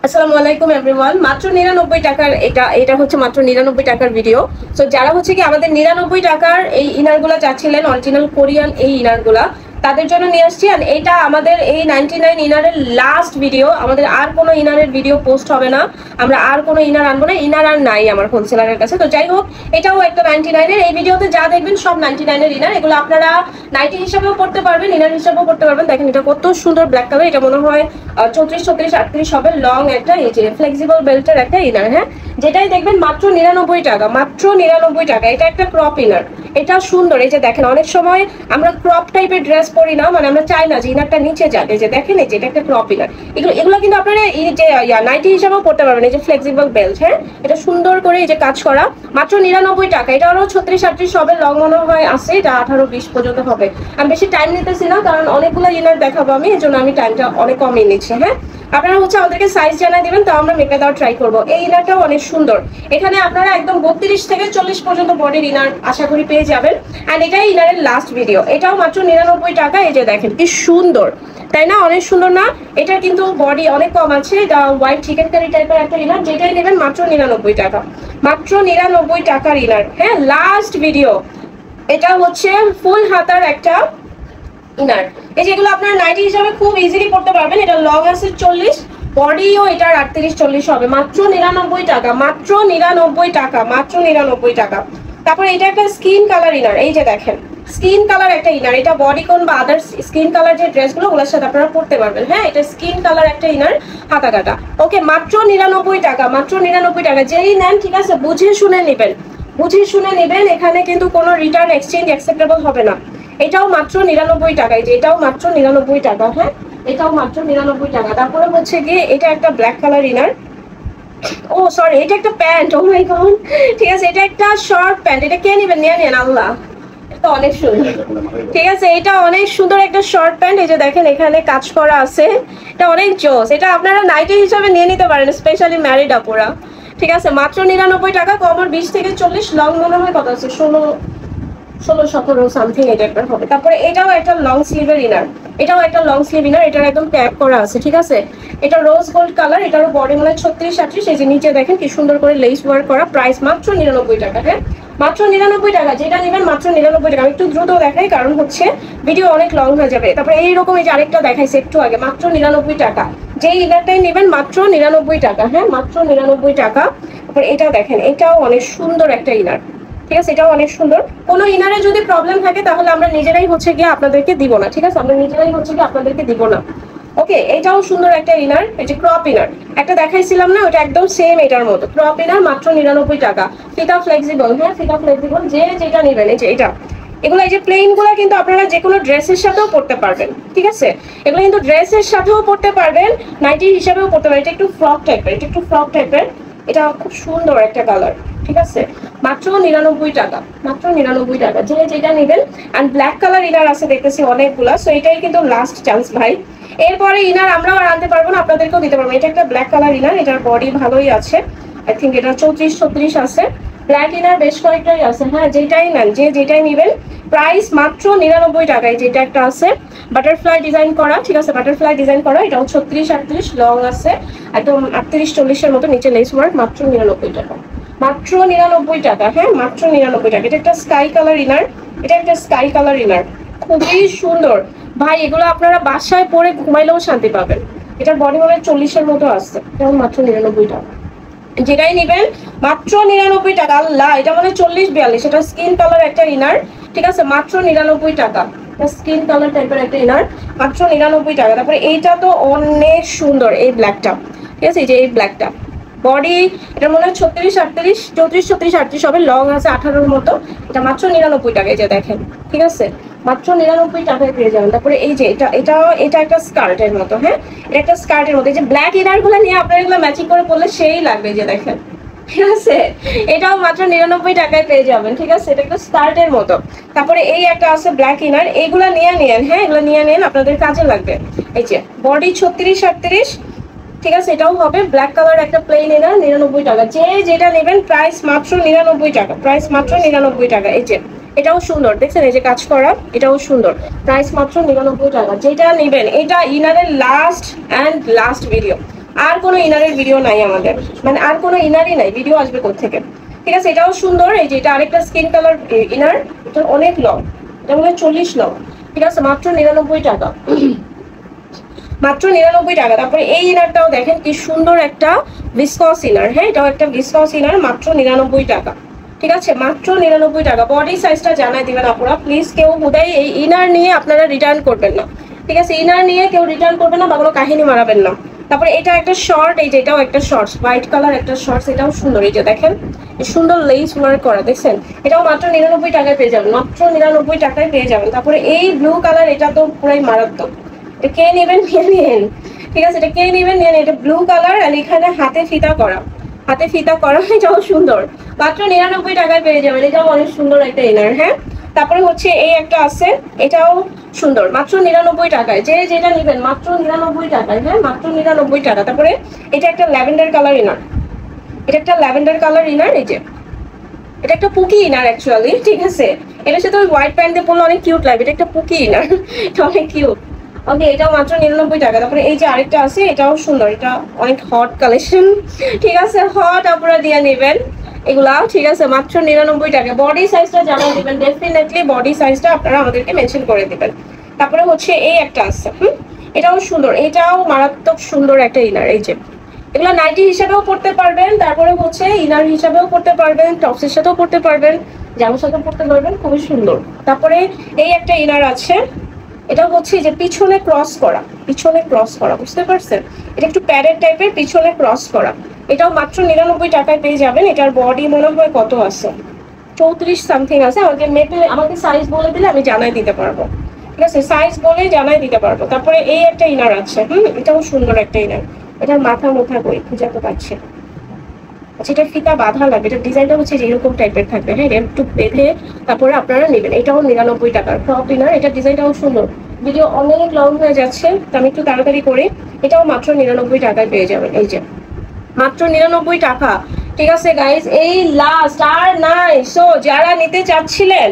আসসালামু আলাইকুম এভরিওয়ান। মাত্র 99 টাকার এটা হচ্ছে মাত্র 99 টাকার ভিডিও। সো যারা হচ্ছে কি আমাদের 99 টাকার এই ইনারগুলা চাচ্ছিলেন, অরিজিনাল কোরিয়ান এই ইনারগুলা, তাদের জন্য নিয়ে আসছি। আর এটা আমাদের এই 99 ইনারের লাস্ট ভিডিও। আমাদের আর কোনো ইনারের ভিডিও পোস্ট হবে না, আমরা আর কোনো ইনার আনবো না, ইনার আর নাই আমার হোলসেলারের কাছে। তো যাই হোক, এটাও একটা 99 এর। এই ভিডিওতে যা দেখবেন সব 99 এর ইনার। এগুলো আপনারা নাইটি হিসাবেও পড়তে পারবেন, ইনার হিসাবেও পড়তে পারবেন। দেখেন এটা কত সুন্দর ব্ল্যাক কালার। এটা মনে হয় 34, 36, 38 হবে। লং একটা এই যে ফ্লেক্সিবল বেল্টের একটা ইনার। হ্যাঁ, যেটাই দেখবেন মাত্র 99 টাকা, মাত্র 99 টাকা। এটা একটা ক্রপ ইনার, এটা সুন্দর। এই যে দেখেন, অনেক সময় আমরা ক্রপ টাইপের ড্রেস পরি না, মানে আমরা চাই না যে ইনারটা নিচে যাক। এই যে দেখেন, এই যে এটা একটা ক্রপ ইনার। এগুলো কিন্তু আপনারা এই যে নাইটি হিসাবেও পড়তে পারবেন। এই যে ফ্লেক্সিবল বেল্ট, হ্যাঁ, এটা সুন্দর করে এই যে কাজ করা, মাত্র 99 টাকা। এটা আরো 36, 38 হবে। লং মনে হয় আছে, এটা 18, 20 পর্যন্ত হবে। আমি বেশি টাইম নিতেছি না, কারণ অনেকগুলো ইনার দেখাবো আমি, এই জন্য আমি টাইমটা অনেক কমই নিচ্ছি। হ্যাঁ, আপনারা হচ্ছে আমাদেরকে সাইজ জানিয়ে দিবেন, তো আমরা মেপে দেওয়ার ট্রাই করবো। এই ইনারটাও অনেক সুন্দর। এখানে আপনারা একদম 32 থেকে 40 পর্যন্ত বডির ইনার আশা করি পেয়ে যাবেন। অ্যান্ড এটাই ইনারের লাস্ট ভিডিও। এটাও মাত্র 99 টাকা। এই যে দেখেন কি সুন্দর, তাই না? অনেক সুন্দর না? এটা কিন্তু বডি অনেক কম আছে। এটা হোয়াইট চিকেন কারি টাইপের একটা ইনার, যেটাই নেবেন মাত্র 99 টাকা, মাত্র 99 টাকার ইনার। হ্যাঁ, লাস্ট ভিডিও। এটা হচ্ছে ফুল হাতার একটা ইনার। এই যেগুলো আপনার নাইটি হিসাবে খুব ইজিলি পড়তে পারবেন। এটা লং আছে 40, বডিও এটার 38, 40 হবে। মাত্র 99 টাকা, মাত্র 99 টাকা, মাত্র 99 টাকা। তারপরে এটা একটা স্কিন কালার ইনার। এই যে দেখেন, স্কিন কালার একটা ইনার। এটা বডি কোন বা আদার স্কিন কালার যে ড্রেসগুলো, ওগুলোর সাথে আপনারা পড়তে পারবেন। হ্যাঁ, এটা স্কিন কালার একটা ইনার, হাতা কাটা। ওকে, মাত্র 99 টাকা, মাত্র 99 টাকা। যেই নেন, ঠিক আছে, বুঝে শুনে নেবেন, বুঝে শুনে নেবেন। এখানে কিন্তু কোনো রিটার্ন এক্সচেঞ্জ অ্যাকসেপ্টেবল হবে না। এটাও মাত্র 99 টাকা। এই যে এটাও মাত্র 99 টাকা। হ্যাঁ, এটাও মাত্র 99 টাকা। তারপরে হচ্ছে গিয়ে এটা একটা ব্ল্যাক কালার ইনার। ও সরি, এটা একটা প্যান্ট। ও মাই গড, ঠিক আছে, এটা একটা শর্ট প্যান্ট। এটা কে নেবেন? নিয়ে নেন, আল্লাহ, এটা অনেক সুন্দর। ঠিক আছে, এটা অনেক সুন্দর একটা শর্ট প্যান্ট। এই যে দেখেন, এখানে কাজ করা আছে, এটা অনেক জোস। এটা আপনারা নাইটি হিসাবে নিয়ে নিতে পারেন, স্পেশালি ম্যারিড আপুরা। ঠিক আছে, মাত্র 99 টাকা। কমর 20 থেকে 40, লং মনে হয় কত আছে, 16, 17 সামথিং এটা একটা হবে। তারপরে এটাও একটা লং স্লিভের ইনার, এটাও একটা লং স্লিভ ইনার। এটার একদম ট্যাগ করা আছে, ঠিক আছে। এটা রোজ গোল্ড কালার। এটারও বডি মানে 36, 38। এই যে নিচে দেখেন কি সুন্দর করে লেস ওয়ার্ক করা। প্রাইস মাত্র 99 টাকা। হ্যাঁ, মাত্র 99 টাকা। যেটা নেবেন মাত্র 99 টাকা। আমি একটু দ্রুত দেখাই, কারণ হচ্ছে ভিডিও অনেক লং হয়ে যাবে। তারপরে এইরকম এই যে আরেকটা দেখাইছে একটু আগে, মাত্র 99 টাকা। যেই ইনারটাই নেবেন মাত্র 99 টাকা। হ্যাঁ, মাত্র 99 টাকা। তারপরে এটা দেখেন, এটাও অনেক সুন্দর একটা ইনার। ঠিক আছে, এটাও অনেক সুন্দর। কোনো ইনারে যদি প্রবলেম থাকে তাহলে আমরা নিজেরাই হচ্ছে গিয়ে আপনাদেরকে দিব না। ঠিক আছে, আমরা নিজেরাই হচ্ছে গিয়ে আপনাদেরকে দিব না। ওকে, এটাও সুন্দর একটা ইনার। এই যে ক্রপ ইনার একটা দেখাইছিলাম না, ওটা একদম সেম এটার মতো। ক্রপ ইনার মাত্র 99 টাকা। ফিতা ফ্লেক্সিবল। হ্যাঁ, ফিতা ফ্লেক্সিবল। যে যেটা নেবেন, এই যে এটা, এগুলো এই যে প্লেন গুলা কিন্তু আপনারা যে কোনো ড্রেসের সাথেও পড়তে পারবেন। ঠিক আছে, এগুলো কিন্তু ড্রেসের সাথেও পড়তে পারবেন, নাইটি হিসাবেও পড়তে পারবেন। এটা একটু ফ্রক টাইপের, এটা একটু ফ্রক টাইপের। এটা খুব সুন্দর একটা কালার। ঠিক আছে, মাত্র 99 টাকা, মাত্র 99 টাকা। যে যেটা নেবেন। অ্যান্ড ব্ল্যাক কালার ইনার আছে দেখতেছি অনেকগুলা। সো এটাই কিন্তু লাস্ট চান্স ভাই। এরপরে ইনার আমরাও আর আনতে পারবো না, আপনাদেরকেও দিতে পারবো। এটা একটা ব্ল্যাক কালার ইনার। এটার বডি ভালোই আছে, আই থিঙ্ক এটা 34, 36 আছে। ব্ল্যাক ইনার বেশ কয়েকটাই আছে। হ্যাঁ, যেটাই নেন, যে যেটাই নেবেন, প্রাইস মাত্র 99 টাকায়। যেটা একটা আছে বাটারফ্লাই ডিজাইন করা, ঠিক আছে, বাটারফ্লাই ডিজাইন করা। এটাও 36, 38 লং আছে, একদম 38, 40-এর মতো নিচে লেস ওয়ার্ক। মাত্র 99 টাকা, মাত্র 99 টাকা। হ্যাঁ, মাত্র 99 টাকা। এটা একটা স্কাই কালার ইনার, এটা একটা স্কাই কালার ইনার, খুবই সুন্দর ভাই। এগুলো আপনারা বাসায় পরে ঘুমাইলেও শান্তি পাবেন। এটার বডি মনে হয় 40-এর মতো আসছে। এবং মাত্র 99 টাকা। যেটাই নেবেন মাত্র 99 টাকা। আল্লাহ, এটা মানে 40, 42। এটা স্কিন কালার একটা ইনার। ঠিক আছে, মাত্র 99 টাকা। স্কিন কালার টাইপের একটা ইনার, মাত্র 99 টাকা। তারপরে এইটা তো অনেক সুন্দর, এই ব্ল্যাকটা। ঠিক আছে, এই যে এই ব্ল্যাকটা, বডি এটা মনে হয় 36, 38, 34, 36, 38 হবে। লং আছে 18-এর মতো। এটা মাত্র 99 টাকা। এই যে দেখেন, ঠিক আছে, মাত্র 99 টাকায় পেয়ে যাবেন। তারপরে এই যে এটা একটা স্কার্টের মতো। হ্যাঁ, এটা একটা স্কার্টের মতো। এই যে ব্ল্যাক ইনার গুলো নিয়ে আপনারা এগুলো ম্যাচিং করে পরলে সেই লাগবে। যে দেখেন, ঠিক আছে, এটাও মাত্র 99 টাকায় পেয়ে যাবেন। ঠিক আছে, এটা একটা স্কার্টের মতো। তারপরে এই একটা আছে ব্ল্যাক ইনার। এইগুলা নিয়ে নেন। হ্যাঁ, এগুলো নিয়ে নেন, আপনাদের কাজে লাগবে। এই যে বডি 36, 38। ঠিক আছে, এটাও হবে ব্ল্যাক কালার একটা প্লেন ইনার, 99 টাকা। যে যেটা নেবেন প্রাইস মাত্র 99 টাকা, প্রাইস মাত্র 99 টাকা। এই যে এটাও সুন্দর, দেখছেন, এই যে কাজ করা, এটাও সুন্দর। প্রাইস মাত্র 99 টাকা। যেটা নেবেন, এটা ইনারের লাস্ট ভিডিও। আর কোনো ইনারের ভিডিও নাই আমাদের, মানে আর কোনো ইনারই নাই, ভিডিও আসবে কোত্থেকে? ঠিক আছে, এটাও সুন্দর। এই যে এটা আরেকটা স্কিন কালার ইনার, এটা অনেক লং, এটা মনে হয় 40 লং। ঠিক আছে, মাত্র 99 টাকা, মাত্র 99 টাকা। তারপরে এই ইনারটাও দেখেন কি সুন্দর একটা ভিসকস ইনার। হ্যাঁ, এটাও একটা ভিসকস ইনার, মাত্র 99 টাকা। ঠিক আছে, মাত্র 99 টাকা। বডি সাইজটা জানাই দিবেন আপনারা প্লিজ। কেউ বোধহয় এই ইনার নিয়ে আপনারা রিটার্ন করবেন না। ঠিক আছে, ইনার নিয়ে কেউ রিটার্ন করবেন না বা কোনো কাহিনী মারাবেন না। তারপরে এটা একটা শর্ট, এই যে এটাও একটা শর্টস, হোয়াইট কালার একটা শর্টস, এটাও সুন্দর। এই যে দেখেন সুন্দর লেস ওয়ার্ক করা, দেখছেন? এটাও মাত্র 99 টাকায় পেয়ে যাবেন, মাত্র 99 টাকায় পেয়ে যাবেন। তারপরে এই ব্লু কালার, এটা তো পুরাই মারাত্মক, এটা কে নেবেন নিয়ে নিন। ঠিক আছে, এটা কে নেবেন নিয়ে নিন। এটা ব্লু কালার আর এখানে হাতে ফিতা করা, হাতে ফিতা করা, এটাও সুন্দর, মাত্র 99 টাকায় পেয়ে যাবেন। এটাও অনেক সুন্দর একটা ইনার। হ্যাঁ, তারপরে হচ্ছে এই একটা আছে, এটাও সুন্দর, মাত্র 99 টাকায়। যে যেটা নেবেন মাত্র 99 টাকায়। হ্যাঁ, মাত্র 99 টাকা। তারপরে এটা একটা ল্যাভেন্ডার কালার ইনার, এটা একটা ল্যাভেন্ডার কালার ইনার। এই যে এটা একটা পুকি ইনার অ্যাকচুয়ালি। ঠিক আছে, এটার সাথে ওই হোয়াইট প্যান্ট দিয়ে পরলে অনেক কিউট লাগবে। এটা একটা পুকি ইনার, এটা অনেক কিউট। ওকে, এটাও মাত্র 99 টাকা। তারপরে এই যে আরেকটা আছে, এটাও সুন্দর, এটা অনেক হট কালেকশন। ঠিক আছে, হট আপনারা দিয়ে নেবেন এগুলা। ঠিক আছে, মাত্র 99 টাকা। বডি সাইজটা জানাই দিবেন, ডেফিনেটলি বডি সাইজটা আপনারা আমাদেরকে মেনশন করে দিবেন। তারপরে হচ্ছে এই একটা আছে, এটাও সুন্দর, এটাও মারাত্মক সুন্দর একটা ইনার। এই যে এগুলো নাইটি হিসাবেও পড়তে পারবেন, তারপরে হচ্ছে ইনার হিসাবেও পড়তে পারবেন, টপসের সাথেও পড়তে পারবেন, জামার সাথেও পড়তে পারবেন, খুবই সুন্দর। তারপরে এই একটা ইনার আছে, এটা হচ্ছে যে পিছনে ক্রস করা, পিছনে ক্রস করা, বুঝতে পারছেন? এটা একটু প্যাডেড টাইপের, পিছনে ক্রস করা। এটাও মাত্র 99 টাকায় পেয়ে যাবেন। এটার বডি মনে হয় কত আছে, 34 সামথিং আছে। আমাকে সাইজ বলে দিলে আমি জানাই দিতে পারবো। ঠিক আছে, সাইজ বলে জানাই দিতে পারবো। তারপরে এই একটা ইনার আছে, এটাও সুন্দর একটা ইনার। এটার মাথা মুথা কই খুঁজে তো পাচ্ছি। আচ্ছা, এটা ফিতা বাঁধা লাগবে, এটা ডিজাইনটা হচ্ছে যে এরকম টাইপের থাকবে। হ্যাঁ, একটু বেঁধে তারপরে আপনারা নেবেন। এটাও 99 টাকার ফ্রক ইনার, এটা ডিজাইনটাও সুন্দর। ভিডিও অনেক লং হয়ে যাচ্ছে, তো আমি একটু তাড়াতাড়ি করি। এটাও মাত্র 99 টাকায় পেয়ে যাবেন। এই যে মাত্র 99 টাকা। ঠিক আছে গাইজ, এই লাস্ট আর নাই। সো যারা নিতে চাচ্ছিলেন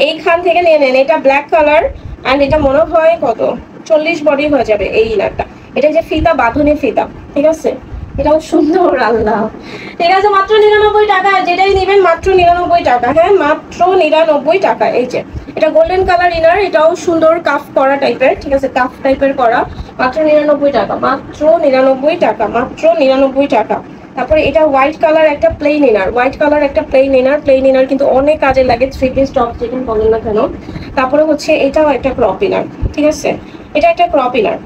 এইখান থেকে নিয়ে নেন। এটা ব্ল্যাক কালার অ্যান্ড এটা মনে হয় কত 40 বডি হয়ে যাবে এই ইনারটা। এটা যে ফিতা, বাঁধনি ফিতা। ঠিক আছে, এটাও সুন্দর। আল্লাহ, ঠিক আছে, মাত্র 99 টাকা। যেটাই নেবেন মাত্র 99 টাকা। হ্যাঁ, মাত্র 99 টাকা। এই যে এটা গোল্ডেন কালার ইনার, এটাও সুন্দর, কাফ করা টাইপের। ঠিক আছে, কাফ টাইপের করা, মাত্র 99 টাকা, মাত্র 99 টাকা, মাত্র 99 টাকা। তারপরে এটা হোয়াইট কালার একটা প্লেন ইনার, হোয়াইট কালার একটা প্লেন ইনার। প্লেন ইনার কিন্তু অনেক কাজে লাগে, 3 পিস টপ যেটা বলেন না কেন। তারপরে হচ্ছে এটাও একটা ক্রপ ইনার। ঠিক আছে, এটা একটা crop inner,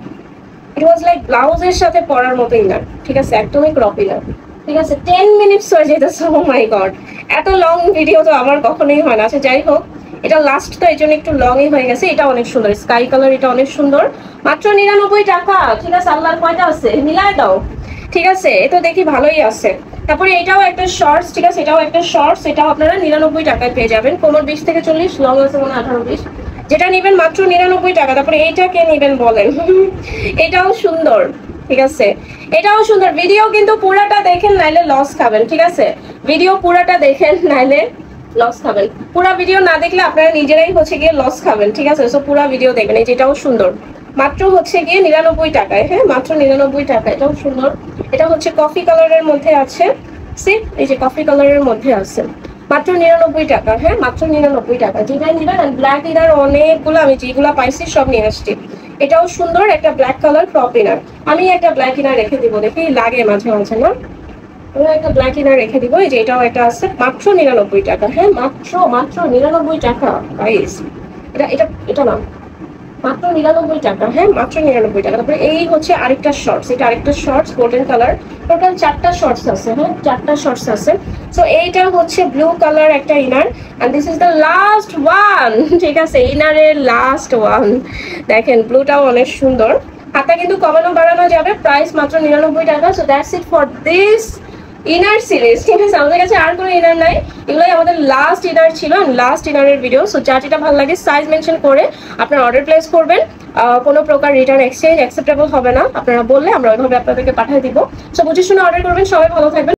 it was like ব্লাউজের সাথে পরার মতো ইনার। ঠিক আছে, একদমই ক্রপ ইনার। ঠিক আছে, 10 মিনিটস হয়ে যেতেছে। ও মাই গড, এত লং ভিডিও তো আমার কখনোই হয় না। আচ্ছা, যাই হোক, এটা লাস্ট তো এই জন্য একটু লংই হয়ে গেছে। এটা অনেক সুন্দর, স্কাই কালার, এটা অনেক সুন্দর, মাত্র 99 টাকা। ঠিক আছে, আল্লাহর কয়টা আছে মিলাই দাও। ঠিক আছে, এ তো দেখি ভালোই আছে। তারপরে এটাও একটা শর্টস। ঠিক আছে, এটাও একটা শর্টস, এটাও আপনারা 99 টাকায় পেয়ে যাবেন। কোমর 20 থেকে 40, লং আছে মানে 18-20। যেটা নেবেন মাত্র 99 টাকা। তারপরে এইটা কে নেবেন বলেন? এটাও সুন্দর। ঠিক আছে, এটাও সুন্দর। ভিডিও কিন্তু পুরাটা দেখেন, নাইলে লস খাবেন। ঠিক আছে, ভিডিও পুরাটা দেখেন, নাইলে লস খাবেন। পুরা ভিডিও না দেখলে আপনারা নিজেরাই হচ্ছে গিয়ে লস খাবেন। ঠিক আছে, সো পুরা ভিডিও দেখবেন। এই যেটাও সুন্দর, মাত্র হচ্ছে গিয়ে 99 টাকায়। হ্যাঁ, মাত্র 99 টাকা। এটাও সুন্দর, এটা হচ্ছে কফি কালারের মধ্যে আছে। এই যে কফি কালারের মধ্যে আছে, মাত্র 99 টাকা। হ্যাঁ, মাত্র 99 টাকা। যেটাই নেবেন। ব্ল্যাক ইনার অনেকগুলো, আমি যেগুলো পাইছি সব নিয়ে আসছি। এটাও সুন্দর, একটা ব্ল্যাক কালার ক্রপ ইনার। আমি একটা ব্ল্যাক ইনার রেখে দিব, দেখি লাগে মাঝে মাঝে না, একটা ব্ল্যাক ইনার রেখে দিব। এই যে এটাও একটা আছে, মাত্র 99 টাকা। হ্যাঁ, মাত্র 99 টাকা গাইস। এটা এটা এটা না, মাত্র 99 টাকা। হ্যাঁ, মাত্র 99 টাকা। তারপরে এই হচ্ছে আরেকটা শর্টস, এটা আরেকটা শর্টস গোল্ডেন কালার। টোটাল 4টা শর্টস আছে। হ্যাঁ, 4টা শর্টস আছে। সো এইটা হচ্ছে ব্লু কালার একটা inner and this is the last one. ঠিক আছে, ইনারের লাস্ট ওয়ান। দেখেন ব্লুটাও অনেক সুন্দর। হাতা কিন্তু কমানো বাড়ানো যাবে, প্রাইস মাত্র 99 টাকা। So that's it for this inner series. ঠিক আছে, আমাদের কাছে আর কোনো ইনার নাই, এগুলোই আমাদের লাস্ট ইনার ছিল, লাস্ট ইনারের ভিডিও। সো যার যেটা ভালো লাগে সাইজ মেনশন করে আপনার অর্ডার প্লেস করবেন। কোনো প্রকার রিটার্ন এক্সচেঞ্জ অ্যাকসেপ্টেবল হবে না, আপনারা বললে আমরা ওইভাবে আপনাদেরকে পাঠিয়ে দিব। সো বুঝে শুনে অর্ডার করবেন। সবাই ভালো থাকবেন।